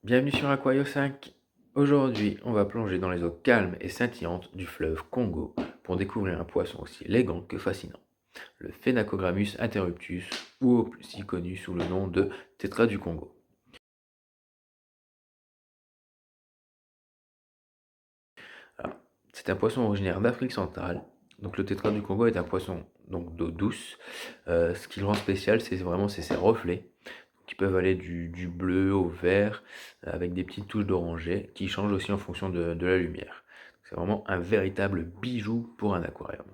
Bienvenue sur Aquario 5. Aujourd'hui, on va plonger dans les eaux calmes et scintillantes du fleuve Congo pour découvrir un poisson aussi élégant que fascinant, le Phenacogrammus interruptus, ou aussi connu sous le nom de tétra du Congo. Alors, c'est un poisson originaire d'Afrique centrale. Donc le tétra du Congo est un poisson donc d'eau douce. Ce qui le rend spécial, c'est ses reflets qui peuvent aller du bleu au vert avec des petites touches d'orangé qui changent aussi en fonction de la lumière. C'est vraiment un véritable bijou pour un aquarium.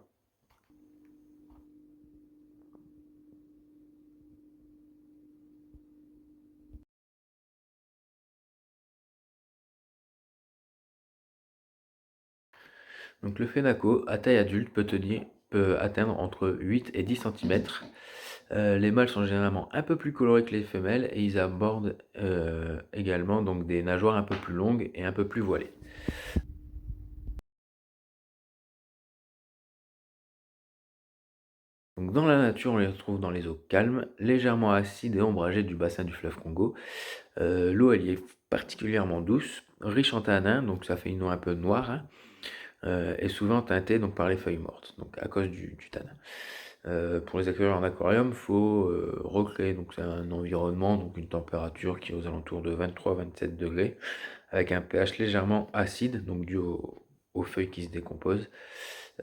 Donc le Phénaco, à taille adulte, peut atteindre entre 8 et 10 centimètres. Les mâles sont généralement un peu plus colorés que les femelles et ils abordent également donc des nageoires un peu plus longues et un peu plus voilées. Donc dans la nature, on les retrouve dans les eaux calmes, légèrement acides et ombragées du bassin du fleuve Congo. L'eau, elle y est particulièrement douce, riche en tanins, donc ça fait une eau un peu noire, hein, et souvent teintée donc, par les feuilles mortes, donc à cause du tanin. Pour les accueillir en aquarium, il faut recréer donc c'est un environnement, donc une température qui est aux alentours de 23-27 degrés, avec un pH légèrement acide, donc dû aux feuilles qui se décomposent,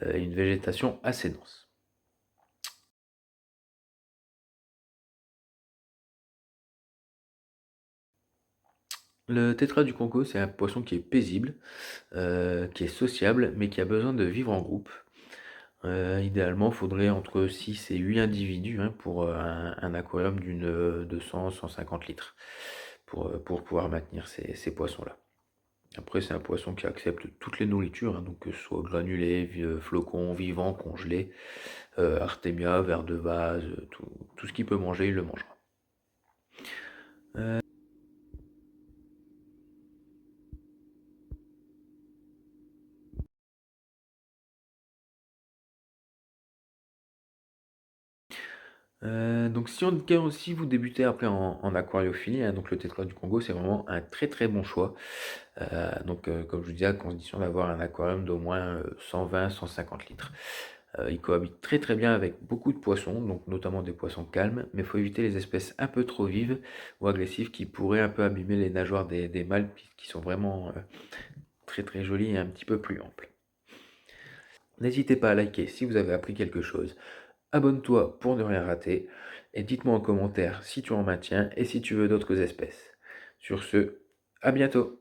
et une végétation assez dense. Le tétra du Congo, c'est un poisson qui est paisible, qui est sociable, mais qui a besoin de vivre en groupe. Idéalement, il faudrait entre 6 et 8 individus hein, pour un aquarium de 100-150 litres pour pouvoir maintenir ces poissons-là. Après, c'est un poisson qui accepte toutes les nourritures, hein, donc que ce soit granulés, flocons, vivants, congelés, artémia, vers de vase, tout ce qu'il peut manger, il le mangera. Donc si vous débutez après en aquariophilie, hein, donc le tétra du Congo, c'est vraiment un très très bon choix. Comme je vous disais, à condition d'avoir un aquarium d'au moins 120-150 litres. Il cohabite très très bien avec beaucoup de poissons, donc notamment des poissons calmes, mais il faut éviter les espèces un peu trop vives ou agressives qui pourraient un peu abîmer les nageoires des mâles qui sont vraiment très très jolies et un petit peu plus amples. N'hésitez pas à liker si vous avez appris quelque chose. Abonne-toi pour ne rien rater et dites-moi en commentaire si tu en maintiens et si tu veux d'autres espèces. Sur ce, à bientôt!